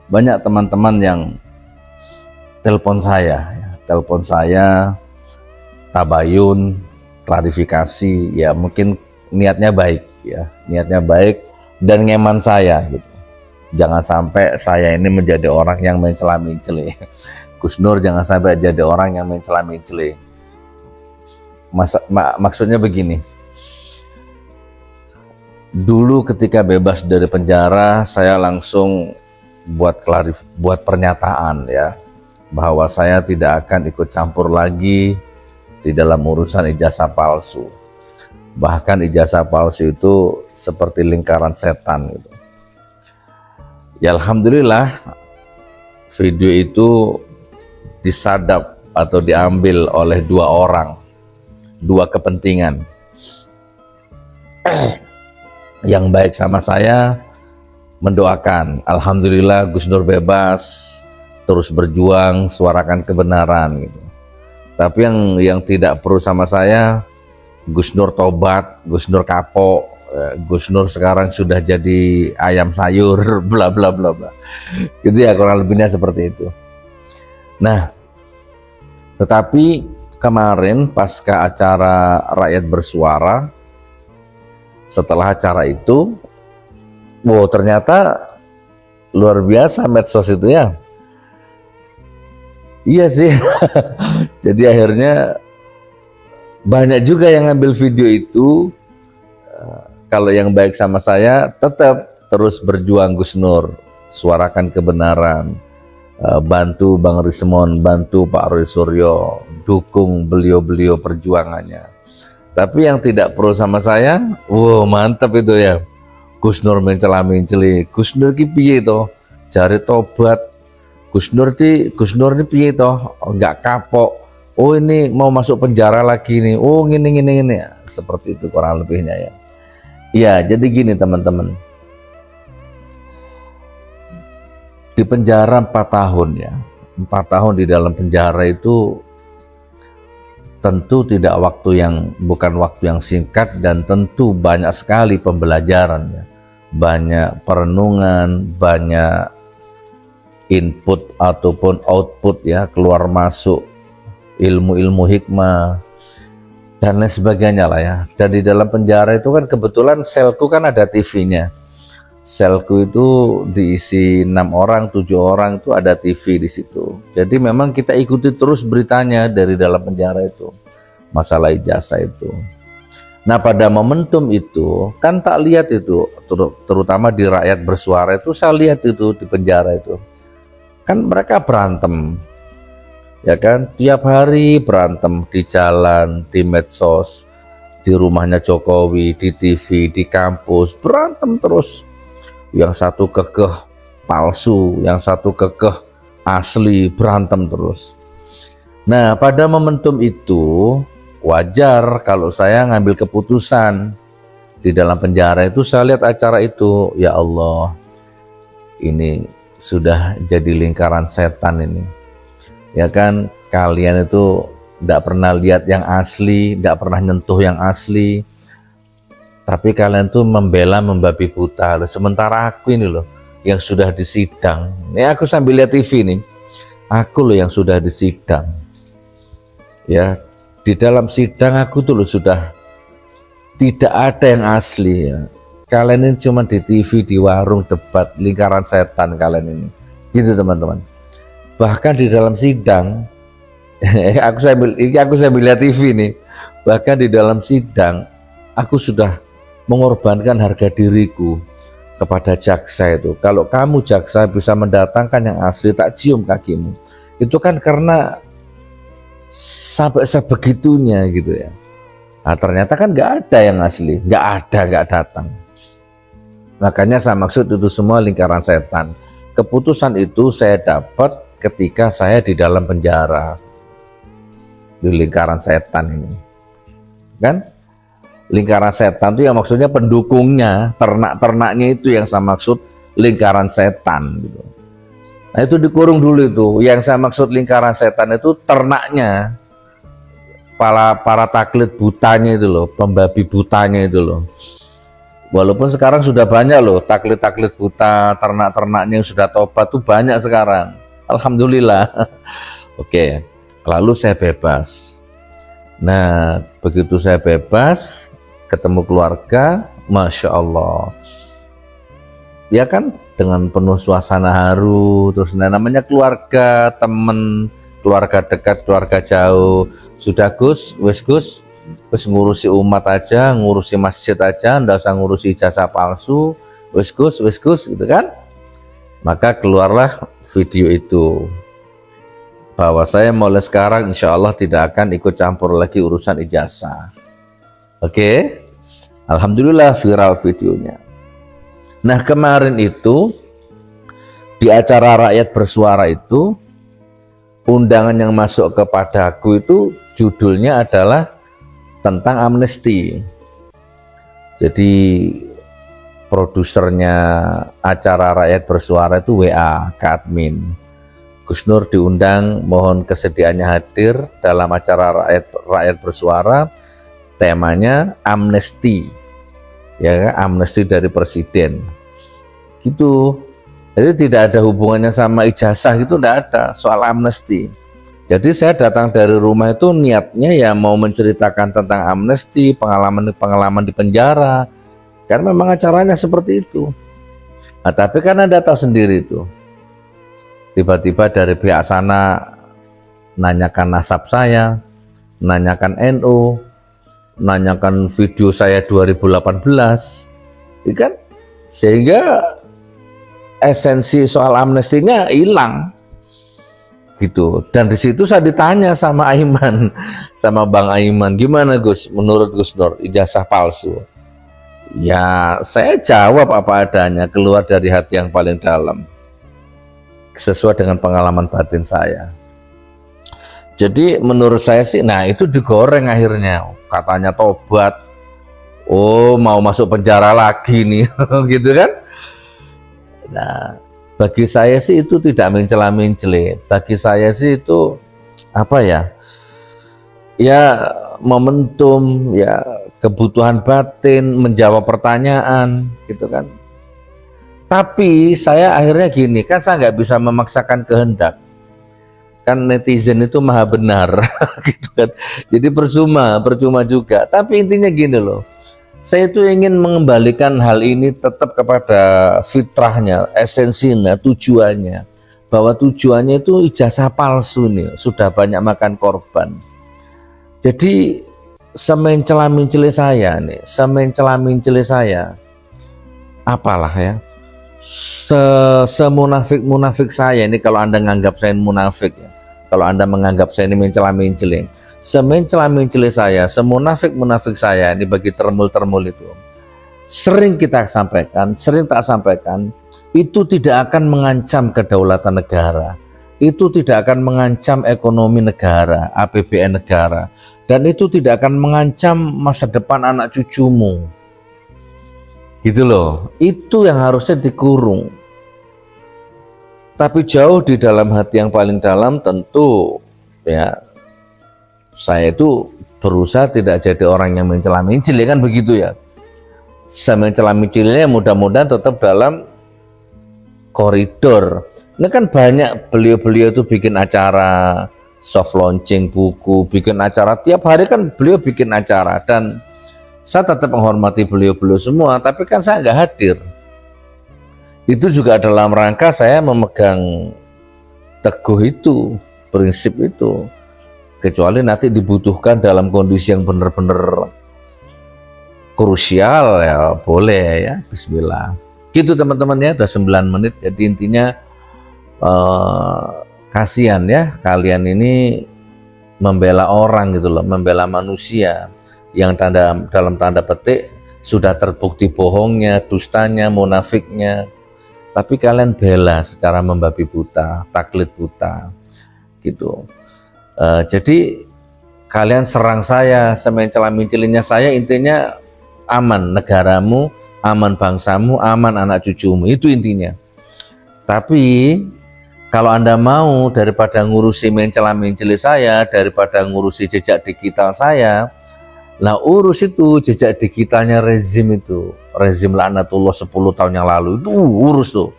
banyak teman-teman yang telepon saya, tabayun, klarifikasi, ya mungkin niatnya baik ya, niatnya baik dan ngeman saya gitu. Jangan sampai saya ini menjadi orang yang mencela-mencela. Gus Nur jangan sampai jadi orang yang mencela-mencela. Maksudnya begini. Dulu ketika bebas dari penjara, saya langsung buat pernyataan ya, bahwa saya tidak akan ikut campur lagi di dalam urusan ijazah palsu. Bahkan ijazah palsu itu seperti lingkaran setan gitu. Ya alhamdulillah video itu disadap atau diambil oleh dua orang, dua kepentingan yang baik sama saya, mendoakan alhamdulillah Gus Nur bebas, terus berjuang suarakan kebenaran gitu. Tapi yang tidak perlu sama saya, Gus Nur tobat, Gus Nur kapok, Gus Nur sekarang sudah jadi ayam sayur, bla bla bla bla. Gitu ya, kurang lebihnya seperti itu. Nah, tetapi kemarin pasca acara Rakyat Bersuara, setelah acara itu, wow ternyata luar biasa medsos itu ya. Iya sih. Jadi akhirnya banyak juga yang ngambil video itu. Kalau yang baik sama saya tetap terus berjuang Gus Nur, suarakan kebenaran, bantu Bang Rismon, bantu Pak Roy Suryo, dukung beliau-beliau perjuangannya. Tapi yang tidak pro sama saya, wow mantap itu ya, Gus Nur mencela-menceli, Gus Nur ki piye to, cari tobat, Gus Nur ini piye to, nggak kapok, oh ini mau masuk penjara lagi nih, oh gini ya, seperti itu kurang lebihnya ya. Ya, jadi gini teman-teman, di penjara 4 tahun ya, 4 tahun di dalam penjara itu tentu bukan waktu yang singkat, dan tentu banyak sekali pembelajaran ya, banyak perenungan, banyak input ataupun output ya, keluar masuk ilmu-ilmu hikmah dan lain sebagainya lah ya. Dan di dalam penjara itu kan kebetulan selku kan ada TV-nya. Selku itu diisi 6 orang, 7 orang, itu ada TV di situ. Jadi memang kita ikuti terus beritanya dari dalam penjara itu, masalah ijazah itu. Nah pada momentum itu kan tak lihat itu, terutama di Rakyat Bersuara itu saya lihat itu di penjara itu, kan mereka berantem. Ya kan, tiap hari berantem di jalan, di medsos, di rumahnya Jokowi, di TV, di kampus, berantem terus. Yang satu kekeh palsu, yang satu kekeh asli, berantem terus. Nah, pada momentum itu wajar kalau saya ngambil keputusan di dalam penjara itu. Saya lihat acara itu, ya Allah, ini sudah jadi lingkaran setan ini. Ya kan, kalian itu tidak pernah lihat yang asli, tidak pernah nyentuh yang asli, tapi kalian tuh membela membabi buta. Sementara aku ini loh yang sudah disidang. Ini aku sambil lihat TV nih, aku loh yang sudah disidang. Ya, di dalam sidang aku tuh loh sudah tidak ada yang asli ya. Kalian ini cuma di TV, di warung debat, lingkaran setan kalian ini. Gitu teman-teman. Bahkan di dalam sidang, aku sambil lihat TV nih, bahkan di dalam sidang aku sudah mengorbankan harga diriku kepada jaksa itu. Kalau kamu jaksa bisa mendatangkan yang asli, tak cium kakimu. Itu kan karena sampai sebegitunya gitu ya. Nah, ternyata kan nggak ada yang asli, nggak datang. Makanya saya maksud itu semua lingkaran setan. Keputusan itu saya dapat ketika saya di dalam penjara, di lingkaran setan ini kan. Lingkaran setan itu yang maksudnya pendukungnya, ternak-ternaknya itu yang saya maksud lingkaran setan gitu. Nah itu dikurung dulu itu. Yang saya maksud lingkaran setan itu ternaknya, para taklid butanya itu loh, pembabi butanya itu loh. Walaupun sekarang sudah banyak loh taklid-taklid buta, ternak-ternaknya yang sudah tobat tuh banyak sekarang. Alhamdulillah. Oke, lalu saya bebas. Nah, begitu saya bebas, ketemu keluarga, Masya Allah. Ya kan, dengan penuh suasana haru, terus namanya keluarga, temen, keluarga dekat, keluarga jauh. Sudah Gus, wis ngurusi umat aja, ngurusi masjid aja, ndak usah ngurusi ijazah palsu, wis Gus, gitu kan. Maka keluarlah video itu, bahwa saya mulai sekarang insya Allah tidak akan ikut campur lagi urusan ijazah. Oke, Alhamdulillah viral videonya. Nah, kemarin itu di acara Rakyat Bersuara itu, undangan yang masuk kepadaku itu judulnya adalah tentang amnesti. Jadi produsernya acara Rakyat Bersuara itu WA ke admin, Gus Nur diundang, mohon kesediaannya hadir dalam acara Rakyat Bersuara, temanya amnesti, ya, amnesti dari presiden, gitu. Jadi tidak ada hubungannya sama ijazah, gitu, tidak ada soal amnesti. Jadi saya datang dari rumah itu niatnya ya mau menceritakan tentang amnesti, pengalaman di penjara, karena memang acaranya seperti itu. Nah, tapi kan Anda tahu sendiri itu, tiba-tiba dari pihak sana nanyakan nasab saya, nanyakan NU, nanyakan video saya 2018, kan? Sehingga esensi soal amnestinya hilang, gitu. Dan di situ saya ditanya sama Aiman, sama Bang Aiman, gimana Gus, menurut Gus Nur ijazah palsu? Ya saya jawab apa adanya, keluar dari hati yang paling dalam, sesuai dengan pengalaman batin saya. Jadi menurut saya sih, nah itu digoreng akhirnya, katanya tobat, oh mau masuk penjara lagi nih, gitu kan. Nah, bagi saya sih itu tidak mencela-mencela. Bagi saya sih itu apa ya? Ya momentum, ya kebutuhan batin, menjawab pertanyaan, gitu kan. Tapi saya akhirnya gini, kan saya nggak bisa memaksakan kehendak. Kan netizen itu maha benar, gitu kan. Jadi percuma juga. Tapi intinya gini loh, saya itu ingin mengembalikan hal ini tetap kepada fitrahnya, esensinya, tujuannya. Bahwa tujuannya itu ijazah palsu nih, sudah banyak makan korban. Jadi semencela-mencela saya nih, apalah ya, semunafik-munafik saya ini, kalau Anda menganggap saya munafik ya, kalau Anda menganggap saya ini mencela-mencela, semencela-mencela saya, semunafik-munafik saya ini, bagi termul-termul itu, sering kita sampaikan, sering tak sampaikan, itu tidak akan mengancam kedaulatan negara, itu tidak akan mengancam ekonomi negara, APBN negara, dan itu tidak akan mengancam masa depan anak cucumu, gitu loh. Itu yang harusnya dikurung. Tapi jauh di dalam hati yang paling dalam, tentu ya saya itu berusaha tidak jadi orang yang mencela-mencela, kan begitu ya. Saya mencela-mencelanya mudah-mudahan tetap dalam koridor. Ini kan banyak beliau-beliau itu bikin acara soft launching buku, bikin acara tiap hari, kan beliau bikin acara, dan saya tetap menghormati beliau-beliau semua, tapi kan saya nggak hadir. Itu juga dalam rangka saya memegang teguh itu, prinsip itu, kecuali nanti dibutuhkan dalam kondisi yang benar-benar krusial, ya boleh ya, bismillah. Gitu teman-teman ya, udah 9 menit, jadi intinya kasihan ya, kalian ini membela orang gitu loh, membela manusia yang dalam tanda petik sudah terbukti bohongnya, dustanya, munafiknya, tapi kalian bela secara membabi buta, taklid buta, gitu. Jadi kalian serang saya, semencela-mencelinya saya, intinya aman negaramu, aman bangsamu, aman anak cucumu, itu intinya. Tapi kalau Anda mau, daripada ngurusi mencela-menceli saya, daripada ngurusi jejak digital saya, Nah urus itu jejak digitalnya rezim itu, rezim laknatullah 10 tahun yang lalu itu urus tuh.